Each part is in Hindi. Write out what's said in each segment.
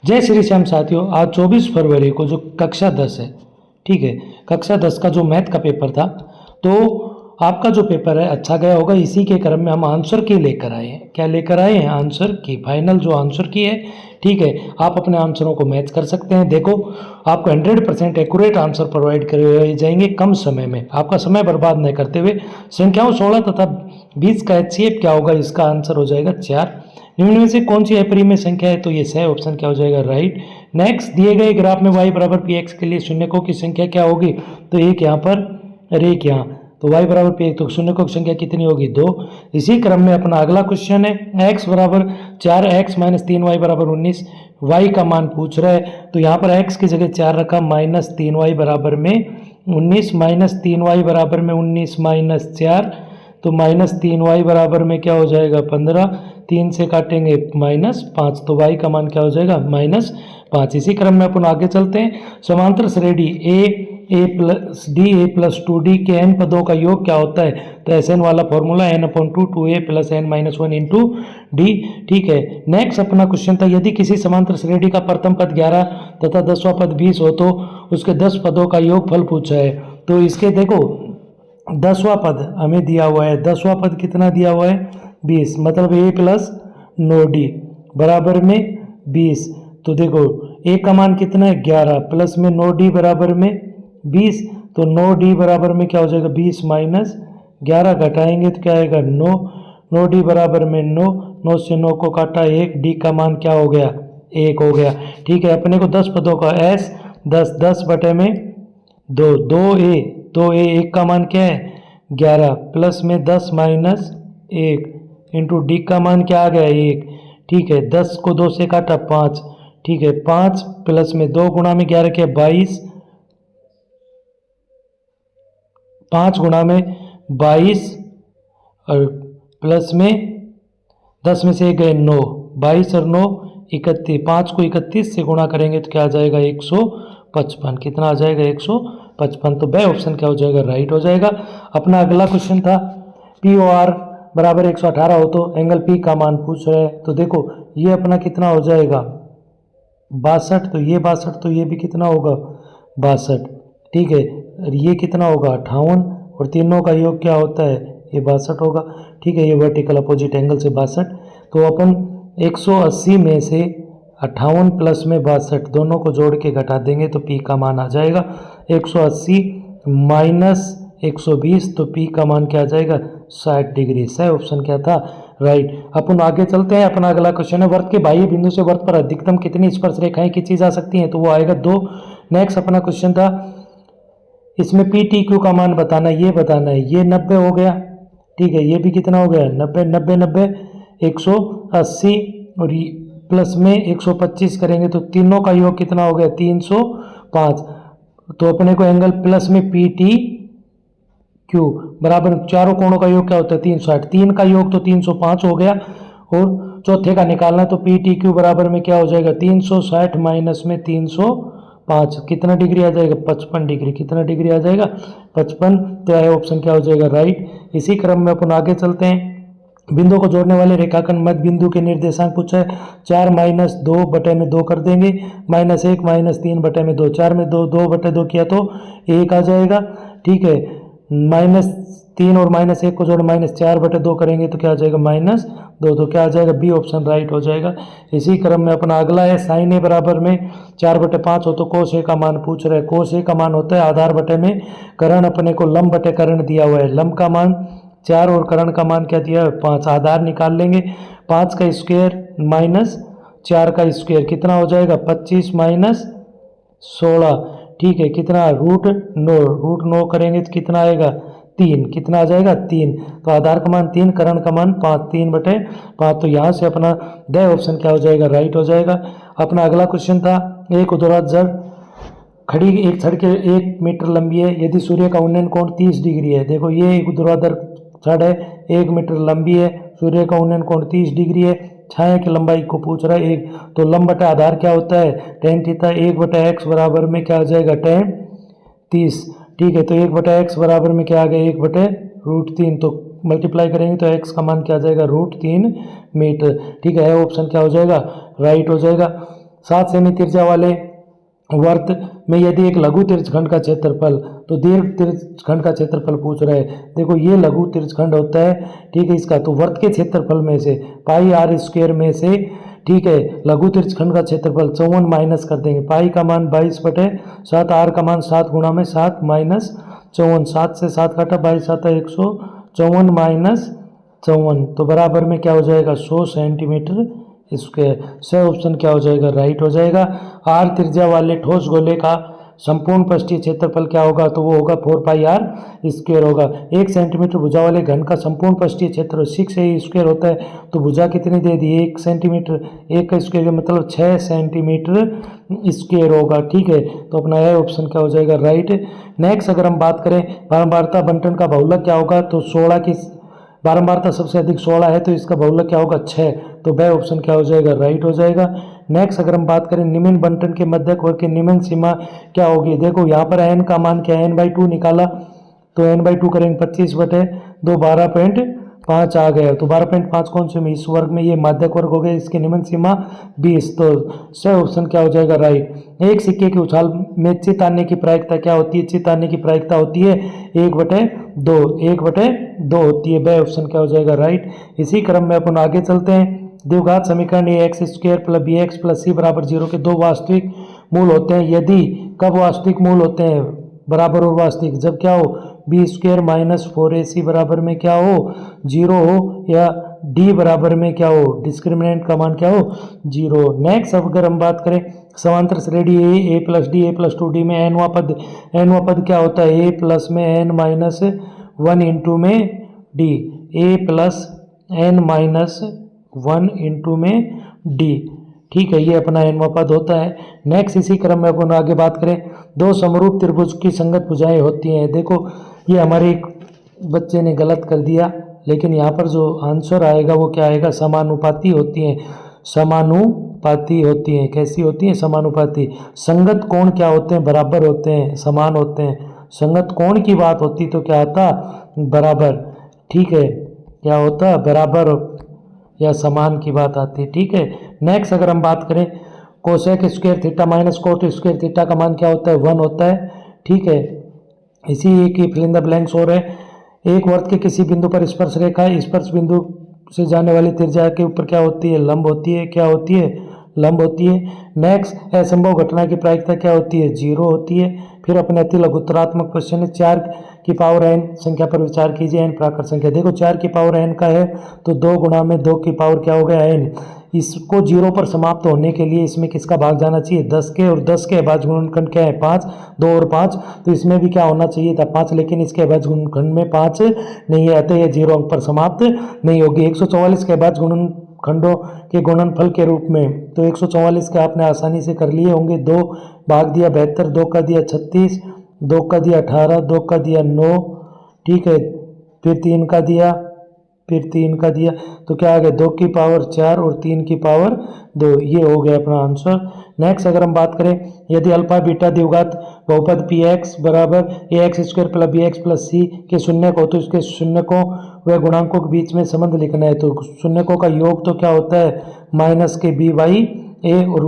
जय श्री श्याम साथियों, आज 24 फरवरी को जो कक्षा 10 है, ठीक है, कक्षा 10 का जो मैथ का पेपर था, तो आपका जो पेपर है अच्छा गया होगा। इसी के क्रम में हम आंसर की लेकर आए हैं। क्या लेकर आए हैं? आंसर की, फाइनल जो आंसर की है, ठीक है। आप अपने आंसरों को मैच कर सकते हैं। देखो, आपको 100% एक्यूरेट आंसर प्रोवाइड करे जाएंगे कम समय में। आपका समय बर्बाद नहीं करते हुए संख्याओं 16 तथा 20 का HCF क्या होगा? इसका आंसर हो जाएगा 4। निम्न में से कौन सी अपरिमेय संख्या है? तो ये सही ऑप्शन क्या हो जाएगा? राइट। नेक्स्ट, दिए गए ग्राफ में y बराबर px के लिए शून्यकों की संख्या क्या होगी? तो एक यहाँ पर और एक यहाँ, तो y बराबर px, तो शून्यकों की संख्या कितनी होगी? 2। इसी क्रम में अपना अगला क्वेश्चन है x बराबर 4x माइनस 3y बराबर 19, y का मान पूछ रहा है। तो यहाँ पर x की जगह 4 रखा, माइनस 3y बराबर में 19, माइनस 3y बराबर में 19 माइनस 4, तो माइनस 3y बराबर में क्या हो जाएगा? 15। 3 से काटेंगे -5, तो y का मान क्या हो जाएगा? -5। इसी क्रम में अपन आगे चलते हैं। समांतर श्रेणी a plus D A plus 2d के n पदों का योग क्या होता है? तो SN वाला formula n/2 2a plus n-1 into D, ठीक है। नेक्स्ट अपना क्वेश्चन था, यदि किसी समांतर श्रेणी का प्रथम पद 11 तथा 10वां पद 20 हो तो उसके 10 पदों का योगफल पूछा है। तो इसके देखो, 10वां पद हमें दिया हुआ है। 10वां पद कितना दिया हुआ है? 20, मतलब a प्लस 9d बराबर में 20। तो देखो, a का मान कितना है? 11, प्लस में 9d बराबर में 20, तो 9d बराबर में क्या हो जाएगा? 20 माइनस 11, घटाएंगे तो क्या आएगा? 9। 9d बराबर में 9, 9 से 9 को काटा 1, d का मान क्या हो गया? 1 हो गया, ठीक है। अपने को 10 पदों का s 10 बटे में 2a 2a, 1 का मान क्या है? 11, प्लस में 10 माइनस 1 इंटू डी का मान क्या आ गया? 1, ठीक है। 10 को 2 से काटा 5, ठीक है। 5 प्लस में 2 गुणा में 11 के 22, 5 गुणा में 22 और प्लस में 10 में से 1 गए 9, 22 और 9 31, 5 को 31 से गुणा करेंगे तो क्या आ जाएगा? 155। कितना आ जाएगा? 155। तो बे ऑप्शन क्या हो जाएगा? राइट हो जाएगा। अपना अगला क्वेश्चन था, POR बराबर 118 हो तो एंगल P का मान पूछ रहा है। तो देखो, ये अपना कितना हो जाएगा? 62, तो ये 62, तो ये भी कितना होगा? 62, ठीक है। और ये कितना होगा? 58, और तीनों का योग क्या होता है? ये 62 होगा, ठीक है। ये वर्टिकल अपोजिट एंगल से 62, तो अपन 180 में से 58 प्लस में 62 दोनों को जोड़ के घटा देंगे तो P का मान आ जाएगा 180 माइनस 120, तो P का मान क्या आ जाएगा? 60 डिग्री। सही ऑप्शन क्या था? राइट। अपन आगे चलते हैं। अपना अगला क्वेश्चन है, वर्त के बाह्य बिंदु से वर्त पर अधिकतम कितनी स्पर्श रेखाएं खींची जा सकती हैं? तो वो आएगा 2। नेक्स्ट अपना क्वेश्चन था, इसमें PTQ का मान बताना है, ये बताना है। ये 90 हो गया, ठीक है। ये भी कितना हो गया? 90 90 90 180, और प्लस में 125 करेंगे तो तीनों का योग कितना हो गया? 305। तो अपने को एंगल प्लस में PTQ बराबर चारों कोणों का योग क्या होता है? 360। 3 का योग तो 305 हो गया, और चौथे का निकालना, तो PTQ बराबर में क्या हो जाएगा? 360 माइनस में 305, कितना डिग्री आ जाएगा? 55 डिग्री। कितना डिग्री आ जाएगा? 55। तो यह ऑप्शन क्या हो जाएगा? राइट। इसी क्रम में अपन आगे चलते हैं। बिंदु को जोड़ने वाले रेखाखंड मध्य बिंदु के निर्देशांक पूछा है। 4 माइनस 2 बटे में 2 कर देंगे, -1 माइनस 3 बटे में 2, 4 में 2 2 बटे 2 किया तो 1 आ जाएगा, ठीक है। -3 और -1 को जोड़ -4 बटे 2 करेंगे तो क्या आ जाएगा? -2, तो क्या आ जाएगा? बी ऑप्शन राइट हो जाएगा। इसी क्रम में अपना अगला है, साइन ए बराबर में 4 बटे 5 हो तो कोस ए का मान पूछ रहा है। कोस ए का मान होता है आधार बटे में कर्ण, अपने को लंब बटे कर्ण दिया हुआ है। लंब का मान 4 और कर्ण का मान क्या दिया है? 5। आधार निकाल लेंगे, 5 का स्क्वायर माइनस 4 का स्क्वायर कितना हो जाएगा? 25 माइनस 16, ठीक है। कितना? √9 करेंगे तो कितना आएगा? 3। कितना आ जाएगा? 3। तो आधार का मान 3, कर्ण का मान 5, 3 बटे 5। तो यहाँ से अपना द ऑप्शन क्या हो जाएगा? राइट हो जाएगा। अपना अगला क्वेश्चन था, एक ऊर्ध्वाधर खड़ी एक छड़ के 1 मीटर लंबी है, यदि सूर्य का उन्नयन कोण 30 डिग्री है। देखो, ये एक ऊर्ध्वाधर छड़ है, 1 मीटर लंबी है, सूर्य का उन्नयन कोण 30 डिग्री है, छाया की लंबाई को पूछ रहा है 1। तो लंब बटा आधार क्या होता है? tan theta. 1 बटा x बराबर में क्या आ जाएगा? tan 30, ठीक है। तो 1 बटा x बराबर में क्या आ गया? 1 बटे √3, तो मल्टीप्लाई करेंगे तो x का मान क्या आ जाएगा? √3 मीटर, ठीक है। ऑप्शन क्या हो जाएगा? राइट हो जाएगा। 7 सेमी त्रिज्या वाले वर्त में यदि एक लघु त्रिज्यखंड का क्षेत्रफल, तो दीर्घ त्रिज्यखंड का क्षेत्रफल पूछ रहे हैं। देखो ये लघु त्रिज्यखंड होता है, ठीक है, इसका तो वर्त के क्षेत्रफल में से पाई आर स्क्वायर में से, ठीक है, लघु त्रिज्यखंड का क्षेत्रफल 54 माइनस कर देंगे। पाई का मान 22/7, आर का मान 7 गुणा में 7 माइनस 54, 7 से 7 काटा, 22 आता है 154 माइनस 54, तो बराबर में क्या हो जाएगा 100 सेंटीमीटर स्क्वायर। सही ऑप्शन क्या हो जाएगा, राइट हो जाएगा। आर त्रिज्या वाले ठोस गोले का संपूर्ण पृष्ठीय क्षेत्रफल क्या होगा, तो वो होगा 4 पाई आर स्क्वायर होगा। 1 सेंटीमीटर भुजा वाले घन का संपूर्ण पृष्ठीय क्षेत्र 6 ए स्क्वायर होता है, तो भुजा कितनी दे दी 1 सेंटीमीटर, 1 का स्क्वायर मतलब 6 सेंटीमीटर स्क्वायर होगा, ठीक है, तो अपना यह ऑप्शन क्या हो जाएगा, राइट। नेक्स्ट अगर हम बात करें बारंबारता बंटन का बहुलक क्या होगा, तो 16 की बारंबारता सबसे अधिक 16 है, तो इसका बहुलक क्या होगा 6, तो वह ऑप्शन क्या हो जाएगा, राइट हो जाएगा। नेक्स्ट अगर हम बात करें निम्न बंटन के मध्यक वर्ग की निम्न सीमा क्या होगी, देखो यहाँ पर n का मान क्या है, n/2 निकाला, तो n/2 करेंगे 25/2, 12.5 आ गया, तो 12.5 कौन से में, इस वर्ग में, ये माध्यक वर्ग हो गया, इसकी निम्न सीमा 20, तो सही ऑप्शन क्या हो जाएगा, राइट। एक सिक्के के उछाल में चित आने की प्रायिकता क्या होती है, चित आने की प्रायिकता होती है 1/2 होती है, वह ऑप्शन क्या हो जाएगा, राइट। इसी क्रम में अपन आगे चलते हैं। द्विघात समीकरण ax² + bx + c = 0 के दो वास्तविक मूल होते हैं, यदि कब वास्तविक मूल होते हैं, बराबर और वास्तविक, जब क्या हो b² - 4ac बराबर में क्या हो 0 हो, या d बराबर में क्या हो, डिस्क्रिमिनेंट का मान क्या हो 0। नेक्स्ट अगर हम बात करें समांतर श्रेणी a + d a + 2d में nवां पद क्या होता है, a प्लस में n माइनस 1 इंटू में d, a plus n minus 1 into में d, ठीक है, ये अपना nवां पद होता है। नेक्स्ट इसी क्रम में अपन आगे बात करें दो समरूप त्रिभुज की संगत भुजाएं होती हैं। देखो ये हमारे एक बच्चे ने गलत कर दिया, लेकिन यहाँ पर जो आंसर आएगा वो क्या आएगा, समानुपाती होती हैं, समानुपाती होती हैं। कैसी होती हैं, समानुपाती। संगत कोण क्या होते हैं, बराबर होते हैं, समान होते हैं। संगत कोण की बात होती तो क्या आता, बराबर, ठीक है, क्या होता, बराबर या समान की बात आती है, ठीक है। नेक्स्ट अगर हम बात करें cosec square theta minus cot square theta का मान क्या होता है, 1 होता है, ठीक है। इसी एक ही फिल इन द ब्लैंक्स हो रहे, एक वर्त के किसी बिंदु पर स्पर्श रेखा स्पर्श बिंदु से जाने वाली त्रिज्या के ऊपर क्या होती है, लंब होती है, क्या होती है, लंब होती है। नेक्स्ट असंभव घटना की प्रायिकता क्या होती है, 0 होती है। फिर अपने अति लघुत्तरात्मक क्वेश्चन है 4 की पावर n संख्या पर विचार कीजिए, n प्राकृत संख्या। देखो 4 की पावर n का है, तो 2 गुणा में 2 की पावर क्या हो गया n। इसको 0 पर समाप्त होने के लिए इसमें किसका भाग जाना चाहिए, 10 के, और 10 के अभाज्य गुणनखंड क्या है 5, 2 और 5, तो इसमें भी क्या होना चाहिए था 5, लेकिन इसके अभाज्य गुणनखंड में 5 नहीं है, अतः यह 0 अंक पर समाप्त नहीं होगी। 144 के अभाज्य गुणनखंडों के गुणनफल के रूप में, तो 144 के आपने आसानी से कर लिए होंगे। 2 भाग दिया 72, 2 का दिया 36, 2 का दिया 18, 2 का दिया 9, ठीक है, फिर 3 का दिया, फिर 3 का दिया, तो क्या आ गया 2 की पावर 4 और 3 की पावर 2, ये हो गया अपना आंसर। नेक्स्ट अगर हम बात करें यदि अल्फा बीटा द्विघात बहुपद px बराबर ax² + bx + c के शून्यक हो, तो इसके शून्यकों व गुणांकों के बीच में संबंध लिखना है। तो शून्यकों का योग तो क्या होता है माइनस के b/a, और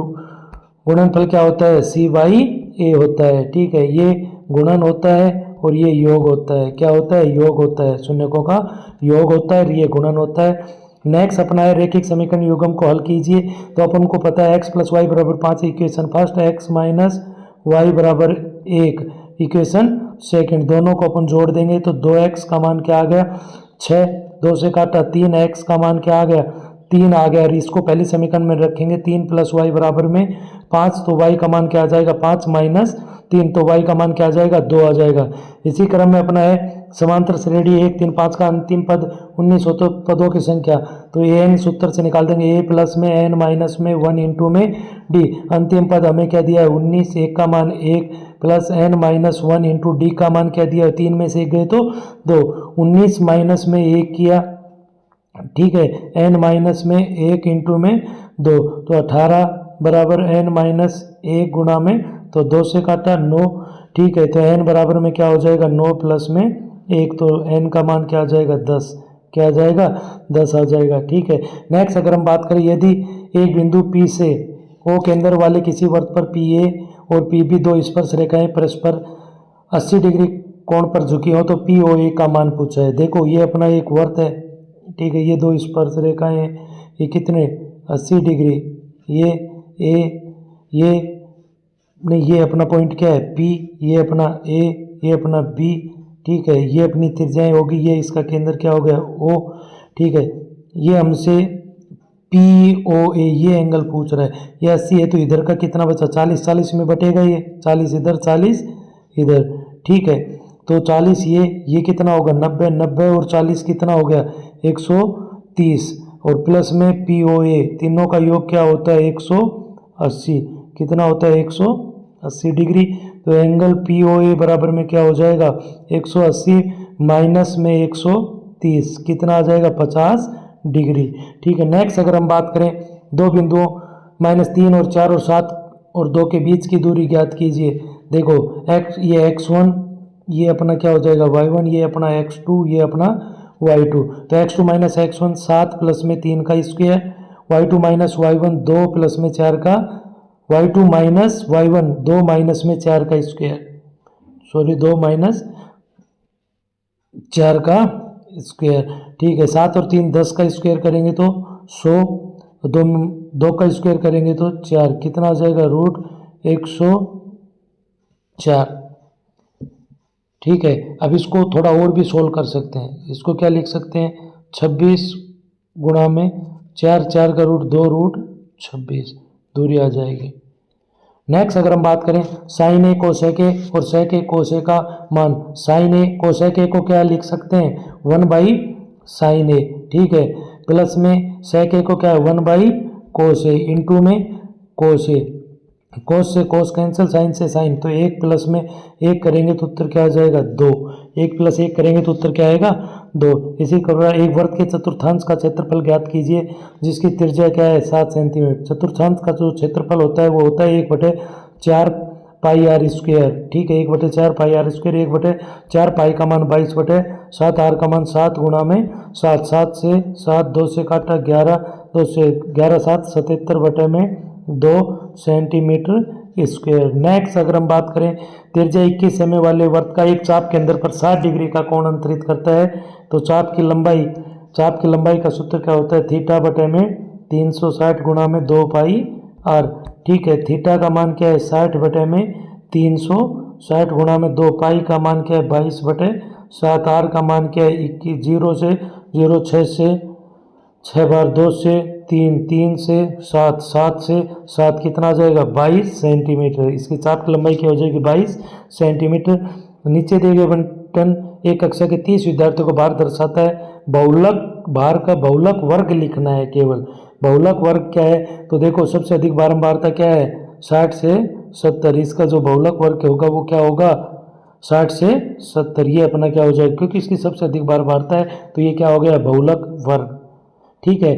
गुणनफल क्या होता है c/a होता है, ठीक है, ये गुणन होता है और ये योग होता है, क्या होता है, योग होता है, शून्यकों का योग होता है और ये गुणन होता है। नेक्स्ट अपना है रेखिक समीकरण युग्म को हल कीजिए, तो अपन को पता है x + y = 5 equation first, x - y = 1 equation second, दोनों को अपन जोड़ देंगे तो 2x का मान क्या आ गया 6, 2 से काटा 3x का मान क्या आ गया 3 आ गया, और इसको पहली समीकरण में रखेंगे 3 + y बराबर में 5, तो y का मान क्या आ जाएगा 5 - 3, तो y का मान क्या आ जाएगा 2 आ जाएगा। इसी क्रम में अपना है समांतर श्रेणी 1, 3, 5 का अंतिम पद 19 हो तो पदों की संख्या, तो an सूत्र से निकाल देंगे, a प्लस में n माइनस में 1 इंटू में d, अंतिम पद हमें क्या दिया है 19, 1 का मान 1 plus n minus 1 into D का मान क्या दिया है 3 में से 1 गए तो 2, 19 माइनस में 1 किया, ठीक है, n माइनस में 1 इंटू में 2, तो 18 बराबर n माइनस 1 गुणा में, तो 2 से काटा 9, ठीक है, तो n बराबर में क्या हो जाएगा 9 प्लस में 1, तो n का मान क्या आ जाएगा 10, क्या आ जाएगा 10 आ जाएगा, ठीक है। नेक्स्ट अगर हम बात करें यदि एक बिंदु P से ओ केंद्र वाले किसी वृत्त पर पी ए और पी बी दो स्पर्श रेखाएं परस्पर 80 डिग्री कोण पर झुकी हो तो पी ओ ए का मान पूछा है। देखो ये अपना एक वृत्त है, ठीक है, ये दो स्पर्श रेखाएं हैं, ये कितने 80 डिग्री, ये ए, ये नहीं, ये अपना पॉइंट क्या है पी, ये अपना ए, ये अपना बी, ठीक है, ये अपनी त्रिज्याएं होगी, ये इसका केंद्र क्या हो गया ओ, ठीक है, ये हमसे पी ओ ए ये एंगल पूछ रहा है, ये 80 है तो इधर का कितना बचा 40, 40 में बटेगा, ये 40 इधर 40 इधर, ठीक है, तो 40 ये कितना होगा 90, 90 और 40 कितना हो गया 130 और प्लस में पी ओ ए तीनों का योग क्या होता है 180, कितना होता है 180 डिग्री। तो एंगल पी ओ ए बराबर में क्या हो जाएगा 180 माइनस में 130 कितना आ जाएगा 50 डिग्री, ठीक है। नेक्स्ट अगर हम बात करें दो बिंदुओं -3 और 4 और 7 और 2 के बीच की दूरी ज्ञात कीजिए। देखो ये x1 ये अपना क्या हो जाएगा y1, ये अपना x2 ये अपना y2, तो x2 माइनस x1 7 प्लस में 3 का square, y2 minus y1 2 plus में 4 का, y2 माइनस y1 2 माइनस में 4 का स्क्वायर, सॉरी 2 माइनस 4 का स्क्वायर, ठीक है। 7 और 3 10 का स्क्वायर करेंगे तो 100, 2 का स्क्वायर करेंगे तो 4, कितना आ जाएगा √104, ठीक है। अब इसको थोड़ा और भी सोल्व कर सकते हैं, इसको क्या लिख सकते हैं 26 गुणा में 4, 4 का रूट 2 √26 दूरी आ जाएगी। नेक्स्ट अगर हम बात करें साइन ए कोसेक ए और सेक ए कोसेक का मान, साइन ए कोसेक ए को क्या लिख सकते हैं 1/sin ए, ठीक है, प्लस में सेक ए को क्या है 1/cos ए, इंटू में कोस ए, कोस से कोस कैंसिल, साइन से साइन, तो 1 प्लस में 1 करेंगे तो उत्तर क्या आ जाएगा 2, 1 प्लस 1 करेंगे तो उत्तर क्या आएगा 2। इसी प्रकार एक वृत्त के चतुर्थांश का क्षेत्रफल ज्ञात कीजिए जिसकी त्रिज्या क्या है 7 सेंटीमीटर। चतुर्थांश का जो क्षेत्रफल होता है वो होता है 1/4 पाई आर स्क्वायर, ठीक है, 1/4 पाई आर स्क्वायर, 1/4 पाई का मान 22/7, आर का मान 7 गुणा में 7, 7 से 7 2 से काटा 11, 2 से 11 7 77 में 2 सेंटीमीटर स्क्वायर। नेक्स्ट अगर हम बात करें त्रिज्या 21 एमएम वाले वृत्त का एक चाप के अंदर पर 60 डिग्री का कोण अंतरित करता है, तो चाप की लंबाई का सूत्र क्या होता है थीटा बटे में 360 गुणा में 2 पाई आर, ठीक है, थीटा का मान क्या है 60 बटे में 360 गुणा में 2, पाई का मान क्या है 22/7, आर का मान क्या है 21, 0 से 0 6 से 6 बार 2 से 3, 3 से 7, 7 से 7 कितना आ जाएगा 22 सेंटीमीटर। इसकी चाप की लंबाई क्या हो जाएगी 22 सेंटीमीटर। नीचे दिए गए बंटन एक कक्षा के 30 विद्यार्थियों को भार दर्शाता है, बहुलक भार का बहुलक वर्ग लिखना है, केवल बहुलक वर्ग क्या है, तो देखो सबसे अधिक बारंबारता क्या है 60 से 70, इसका जो बहुलक वर्ग होगा वो क्या होगा 60 से 70, ये अपना क्या हो जाएगा क्योंकि इसकी सबसे अधिक बारंबारता है तो ये क्या हो गया बहुलक वर्ग, ठीक है।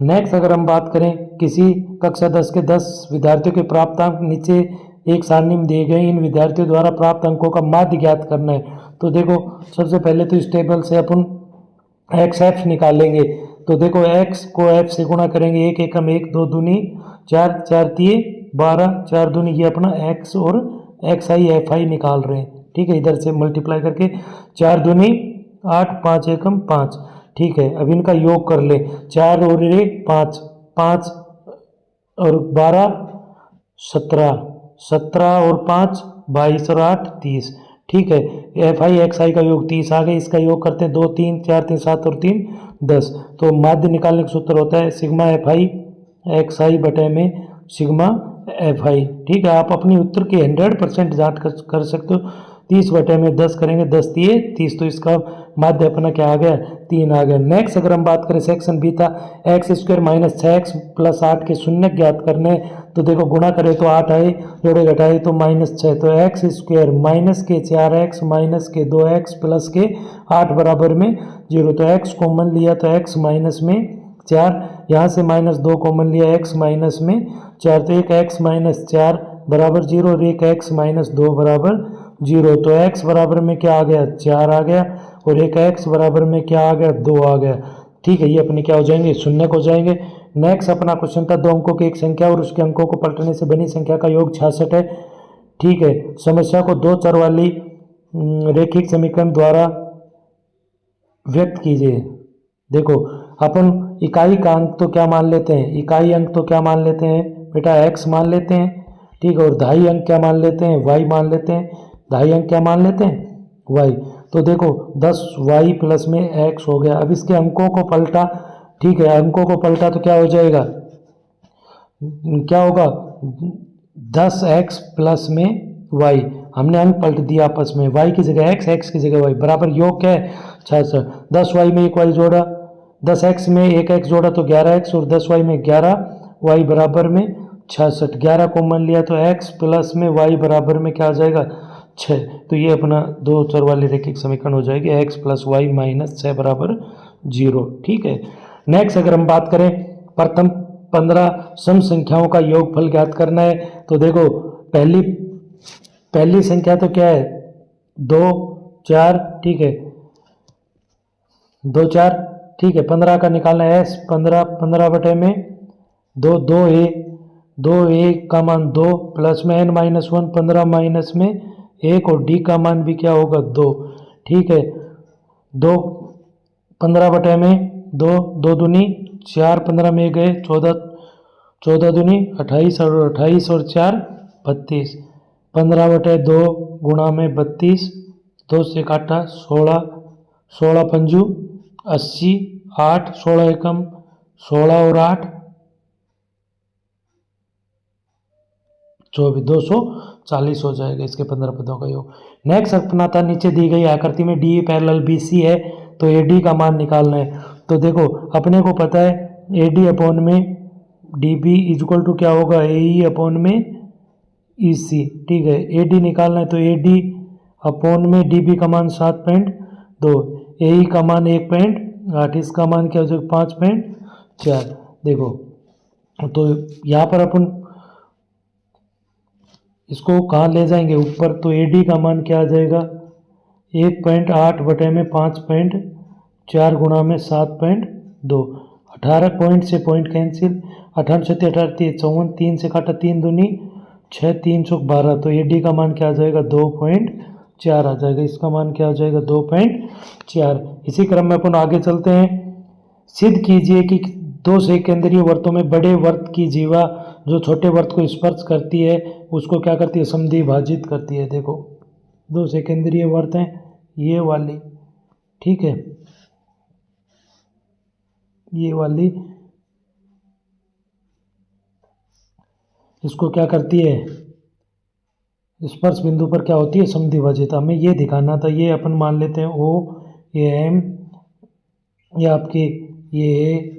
नेक्स्ट अगर हम बात करें किसी कक्षा 10 के 10 विद्यार्थियों के प्राप्तांक नीचे एक सारणी में दिए गए, इन विद्यार्थियों द्वारा प्राप्त अंकों का माध्य ज्ञात करना है। तो देखो सबसे पहले तो इस टेबल से अपन एक्स एफ निकालेंगे, तो देखो x को f से गुणा करेंगे, 1 एकम 1, 2 दूनी 4, 4 तिये 12, 4 दूनी, ये अपना x और xi fi निकाल रहे हैं, ठीक है, इधर से मल्टीप्लाई करके 4 दूनी 8, 5 एकम 5, ठीक है। अब इनका योग कर ले, 4 और 1 5, 5 और 12 17, 17 और 5 22 और 8 30, ठीक है। एफ आई एक्स आई का योग 30 आ गए, इसका योग करते हैं 2 3 4 3 7 और 3 10, तो माध्य निकालने का सूत्र होता है सिग्मा एफ आई एक्स आई बटे में सिग्मा एफ आई, ठीक है। आप अपनी उत्तर की 100% जांच कर सकते हो। 30 बटे में 10 करेंगे, 10 तिये 30, तो इसका माध्य अपना क्या आ गया 3 आ गया। नेक्स्ट अगर हम बात करें सेक्शन बी था, x square minus 6x plus 8 के शून्य ज्ञात करने, तो देखो गुणा करें तो 8 आए, जोड़े घटाए तो -6, तो एक्स स्क्वायर माइनस के 4x माइनस के 2x प्लस के 8 बराबर में 0, तो x कॉमन लिया तो x माइनस में 4, यहाँ से -2 कॉमन लिया x माइनस में 4, तो एक x माइनस 4 बराबर 0 और एक x माइनस 2 बराबर 0, तो x बराबर में क्या आ गया 4 आ गया और एक x बराबर में क्या आ गया 2 आ गया, ठीक है। ये अपने क्या हो जाएंगे शून्य हो जाएंगे। नेक्स्ट अपना क्वेश्चन था, 2 अंकों की एक संख्या और उसके अंकों को पलटने से बनी संख्या का योग 66 है। ठीक है, समस्या को 2 चर वाली रैखिक समीकरण द्वारा व्यक्त कीजिए। देखो अपन इकाई का अंक तो क्या मान लेते हैं, इकाई अंक तो क्या मान लेते हैं बेटा, x मान लेते हैं। ठीक है, और दहाई अंक क्या मान लेते हैं, y मान लेते हैं। दहाई अंक क्या मान लेते हैं, y। तो देखो 10y प्लस में x हो गया। अब इसके अंकों को पलटा, ठीक है, अंकों को पलटा तो क्या हो जाएगा, क्या होगा 10x प्लस में y। हमने अंक पलट दिया आपस में, y की जगह x की जगह y, बराबर योग क्या है 66। 10y में एक y जोड़ा, 10x में एक x जोड़ा तो 11x, और 10y में 11y बराबर में 66। 11 कॉमन लिया तो x प्लस में y बराबर में क्या आ जाएगा 6। तो ये अपना 2 चर वाली रैखिक समीकरण हो जाएगी, x प्लस y माइनस 6 बराबर 0। ठीक है, नेक्स्ट अगर हम बात करें प्रथम 15 सम संख्याओं का योगफल ज्ञात करना है। तो देखो पहली संख्या तो क्या है 2 4, ठीक है 2 4, ठीक है 15 का निकालना है s, 15 बटे में 2 a का मान 2 प्लस में n माइनस 1, 15 माइनस में 1, और d का मान भी क्या होगा 2। ठीक है, 2 15 बटे में 2 2 दूनी 4, 15 में गए 14, 14 दूनी 28, और 28 और 4 32। 15 बटे 2 गुणा में 32, 2 से काटा 16, 16 पंजू 80, 8 16 एकम 16 और 8 24, 240 हो जाएगा इसके 15 पदों का योग। नेक्स्ट अपना था, नीचे दी गई आकृति में डी पैरेलल बीसी है तो एडी का मान निकालना है। तो देखो अपने को पता है एडी अपॉन में डी बी इजक्वल टू क्या होगा ए अपॉन में ई सी। ठीक है, एडी निकालना है तो एडी अपॉन में डी बी का मान 7.2, ए का मान 1.8, इसका मान क्या हो जाएगा 5.4। देखो तो यहाँ पर अपन इसको कहाँ ले जाएंगे ऊपर, तो एडी का मान क्या आ जाएगा 1.8 बटे में 5.4 गुणा में 7.2। 18 पॉइंट से पॉइंट कैंसिल, 18 से 18 54, 3 से काटा 3 दूनी 6, 3 चौक 12, तो एडी का मान क्या आ जाएगा 2.4 आ जाएगा, इसका मान क्या आ जाएगा 2.4। इसी क्रम में अपन आगे चलते हैं। सिद्ध कीजिए कि 2 सेकेंद्रीय वर्तों में बड़े वर्त की जीवा जो छोटे वर्त को स्पर्श करती है उसको क्या करती है, समद्विभाजित करती है। देखो 2 सेकेंद्रीय वर्त हैं ये वाली, ठीक है ये वाली, इसको क्या करती है स्पर्श बिंदु पर क्या होती है समद्विभाजित। हमें ये दिखाना था, ये अपन मान लेते हैं ओ, ये एम, ये आपकी ये ए,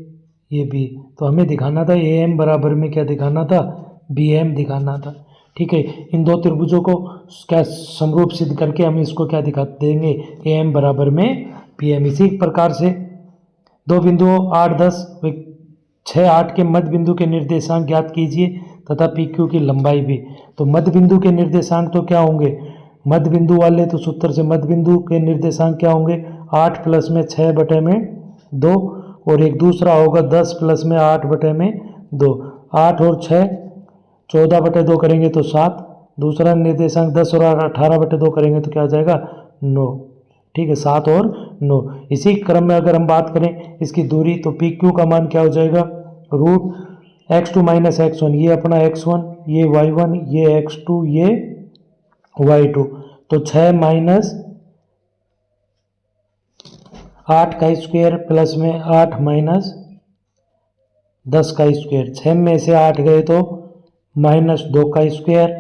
ये बी, तो हमें दिखाना था ए एम बराबर में क्या दिखाना था बी एम दिखाना था। ठीक है, इन 2 त्रिभुजों को क्या समरूप सिद्ध करके हम इसको क्या दिखा देंगे ए एम बराबर में बी एम। इसी प्रकार से 2 बिंदुओं 8 10 6 8 के मध्य बिंदु के निर्देशांक ज्ञात कीजिए तथा पी क्यू की लंबाई भी। तो मध्य बिंदु के निर्देशांक तो क्या होंगे, मध्य बिंदु वाले तो सूत्र से मध्य बिंदु के निर्देशांक क्या होंगे 8 प्लस में 6 बटे में 2, और एक दूसरा होगा 10 प्लस में 8 बटे में 2। 8 और 6 14 बटे 2 करेंगे तो 7, दूसरा निर्देशांक 10 और 18 बटे 2 करेंगे तो क्या आ जाएगा 9। ठीक है, 7 और 9। इसी क्रम में अगर हम बात करें इसकी दूरी, तो पी क्यू का मान क्या हो जाएगा रूट x2 माइनस x1, ये अपना x1, ये y1, ये x2, ये y2। तो 6 माइनस 8 का स्क्वायर प्लस में 8 माइनस 10 का स्क्वायर, 6 में से 8 गए तो माइनस 2 का स्क्वायर,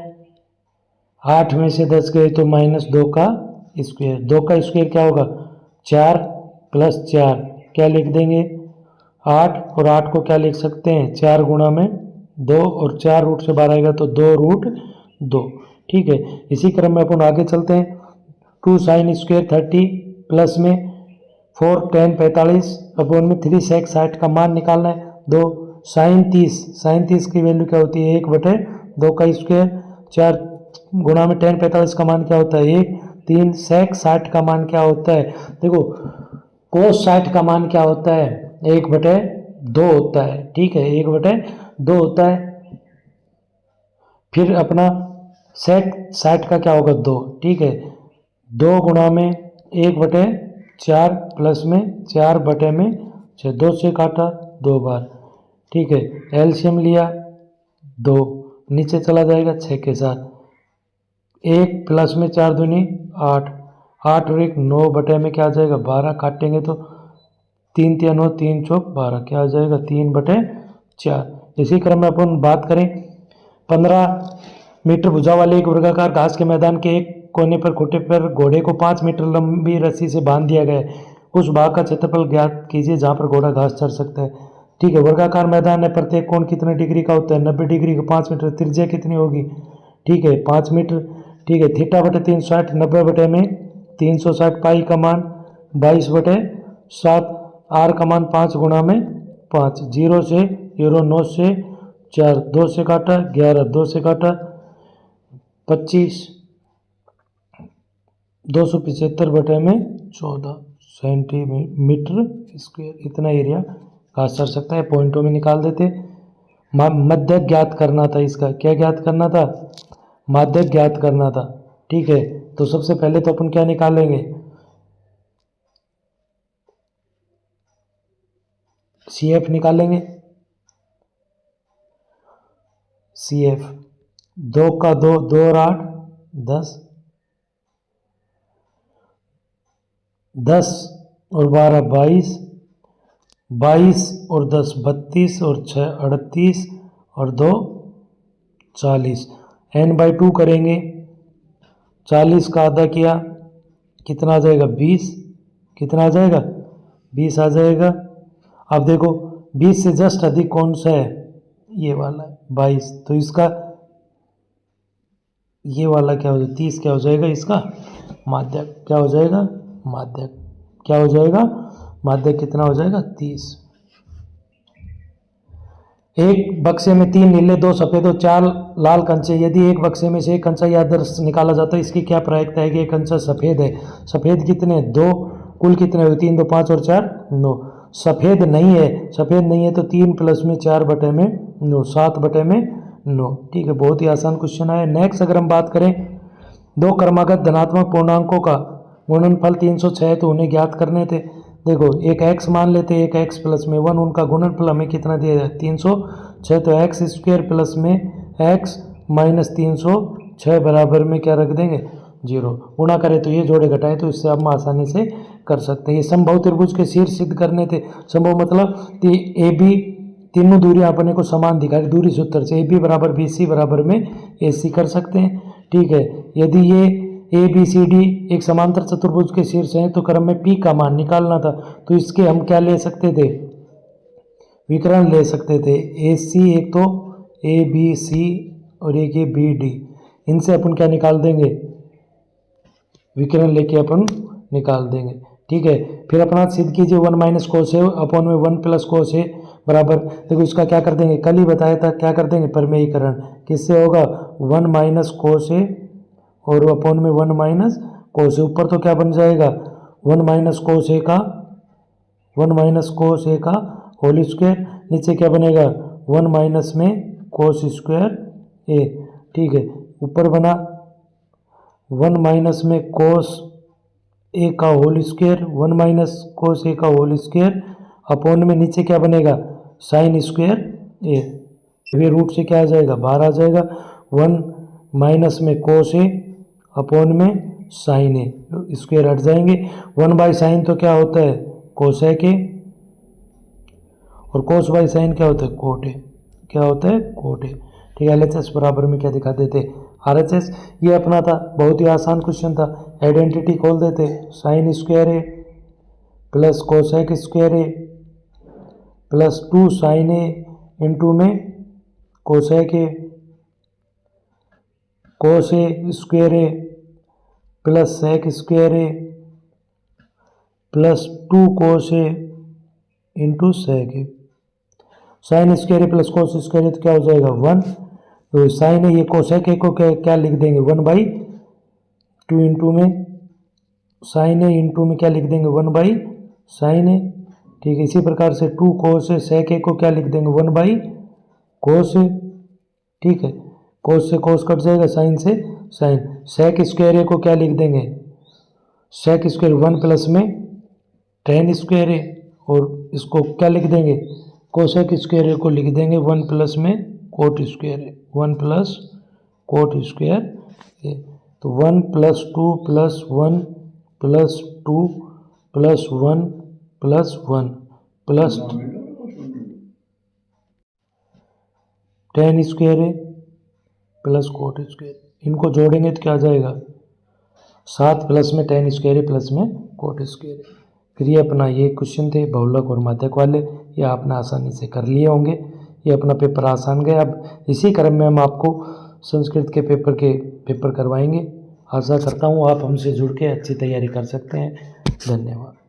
8 में से 10 गए तो माइनस 2 का स्क्वायर। 2 का स्क्वायर क्या होगा 4 प्लस 4, क्या लिख देंगे 8, और 8 को क्या लिख सकते हैं 4 गुणा में 2, और 4 रूट से बाहर आएगा तो 2 रूट 2। ठीक है, इसी क्रम में अपन आगे चलते हैं। 2 साइन स्क्वायर 30 प्लस में 4 10 45 अपॉन में 3 सेक 60 का मान निकालना है। 2 साइन 30 की वैल्यू क्या होती है 1 बटे 2 का स्क्वायर, 4 गुणा में 10 45 का मान क्या होता है 1, 3 सेक 60 का मान क्या होता है, देखो कोस 60 का मान क्या होता है 1 बटे 2 होता है, ठीक है, 1/2 होता है। फिर अपना सेक 60 का क्या होगा 2, ठीक है, 2 गुणा में 1/4 प्लस में 4/6, 2 से काटा 2 बार, ठीक है, एलसीएम लिया 2, नीचे चला जाएगा 6 के साथ, 1 प्लस में 4 दूनी 8, 8 और 1 9 में क्या आ जाएगा 12, काटेंगे तो 3 3 9 3 चौक 12, क्या आ जाएगा 3/4। इसी क्रम में अपन बात करें 15 मीटर भुजा वाले एक वर्गाकार घास के मैदान के एक कोने पर खूंटे पर घोड़े को 5 मीटर लंबी रस्सी से बांध दिया गया है। उस भाग का क्षेत्रफल ज्ञात कीजिए जहां पर घोड़ा घास चर सकता है। ठीक है, वर्गाकार मैदान है, प्रत्येक कोण कितने डिग्री का होता है 90 डिग्री का, 5 मीटर, त्रिज्या कितनी होगी, ठीक है 5 मीटर, ठीक है, थीटा/360 90 में 360 पाई का मान 22/7, आर का मान 5 गुणा में 5, 0 से 0 9 से 4 2 से काटा 11 2 से काटा 25 275/14 सेंटीमीटर स्क्वायर, इतना एरिया घास चर सकता है। पॉइंटों में निकाल देते। मध्यक ज्ञात करना था, इसका क्या ज्ञात करना था, माध्यक ज्ञात करना था, ठीक है। तो सबसे पहले तो अपन क्या निकालेंगे, CF निकालेंगे, CF 2 का 2 2 और 8 10, 10 और 12 22, 22 और 10 32 और 6 38 और 2 40, n/2 करेंगे, 40 का आधा किया कितना आ जाएगा 20, कितना आ जाएगा 20 आ जाएगा। अब देखो 20 से जस्ट अधिक कौन सा है, ये वाला 22, तो इसका ये वाला क्या हो जाएगा 30, क्या हो जाएगा इसका माध्यक, क्या हो जाएगा माध्यक, क्या हो जाएगा माध्यक, कितना हो जाएगा 30। एक बक्से में 3 नीले 2 सफेद और 4 लाल कंचे, यदि एक बक्से में से एक कंचा या आदर्श निकाला जाता है, इसकी क्या प्रायिकता है कि एक कंचा सफेद है, सफेद कितने 2, कुल कितने हुए 3 2 5 और 4 9, सफेद नहीं है, सफेद नहीं है तो 3 प्लस में 4/9 7/9, ठीक है, बहुत ही आसान क्वेश्चन है। नेक्स्ट अगर हम बात करें दो क्रमागत धनात्मक पूर्णांकों का गुणनफल 306 है तो उन्हें ज्ञात करने थे। देखो एक x मान लेते, एक x प्लस में 1, उनका गुणनफल हमें कितना दिया जाए 306, तो x स्क्वायर प्लस में x माइनस 306 बराबर में क्या रख देंगे 0, गुणा करें तो ये जोड़े घटाए तो इससे हम आसानी से कर सकते हैं। ये समबाहु त्रिभुज के शीर्ष सिद्ध करने थे। समबाहु मतलब ए बी तीनों दूरियां अपने को समान दिखाई, दूरी सूत्र से AB बराबर BC बराबर में AC कर सकते हैं, ठीक है। यदि ये ABCD एक समांतर चतुर्भुज के शीर्ष हैं तो क्रम में P का मान निकालना था, तो इसके हम क्या ले सकते थे, विकर्ण ले सकते थे। AC एक तो ABC और एक ये BD, इनसे अपन क्या निकाल देंगे, विकर्ण लेके अपन निकाल देंगे, ठीक है। फिर अपना सिद्ध कीजिए 1 माइनस कोस है अपॉन में 1 प्लस कोस है बराबर, देखो इसका क्या कर देंगे, कल ही बताया था, क्या कर देंगे प्रमेयीकरण, किससे होगा 1 माइनस कोस है और अपॉन में 1 माइनस कोस है, ऊपर तो क्या बन जाएगा 1 माइनस कोस ए का 1 माइनस कोस ए का होल स्क्वायर, नीचे क्या बनेगा 1 माइनस में कोस स्क्वायर ए, ठीक है। ऊपर बना 1 माइनस में कोस ए का होल स्क्वायर, 1 माइनस कोस ए का होल स्क्वायर अपॉन में नीचे क्या बनेगा साइन स्क्वायर ए, वे रूट से क्या आ जाएगा 12 आ जाएगा। 1 माइनस में कोस ए अपॉन में साइन ए, स्क्वायर हट जाएंगे, 1 बाई साइन तो क्या होता है कोसेक ए और कोस बाई साइन क्या होता है कोट ए, क्या होता है कोट ए, ठीक है। LHS बराबर में क्या दिखा देते RHS, ये अपना था, बहुत ही आसान क्वेश्चन था। आइडेंटिटी खोल देते, sine square A plus cosec square A plus 2 sine A into में cosec A, cos A square A plus sec square A plus 2 cos A into sec A, sine square A plus cos square A तो क्या हो जाएगा 1, तो साइन ए ये कोसेक ए को क्या लिख देंगे 1/2 इंटू में साइन ए इंटू में क्या लिख देंगे 1 बाई साइन ए, ठीक है। इसी प्रकार से 2 कोस सेक ए को क्या लिख देंगे 1/कोस ए, ठीक है। कोस से कोस कट जाएगा, साइन से साइन। सेक स्क्वायर ए को क्या लिख देंगे सेक स्क्वायर 1 प्लस में टेन स्क्वायर ए, और इसको क्या लिख देंगे कोसेक स्क्वायर ए को लिख देंगे 1 प्लस में cot square A, 1 plus cot square A. तो 1 plus 2 plus 1 plus 2 plus 1 plus 1 plus tan square A plus cot square, इनको जोड़ेंगे तो क्या आ जाएगा 7 प्लस में टेन स्क्वायर ए प्लस में कोट स्क्वायर ए। फिर ये अपना ये क्वेश्चन थे बहुलक और माध्यक वाले, ये आपने आसानी से कर लिए होंगे। ये अपना पेपर आसान गया। अब इसी क्रम में हम आपको संस्कृत के पेपर करवाएंगे। आशा करता हूँ आप हमसे जुड़ के अच्छी तैयारी कर सकते हैं। धन्यवाद।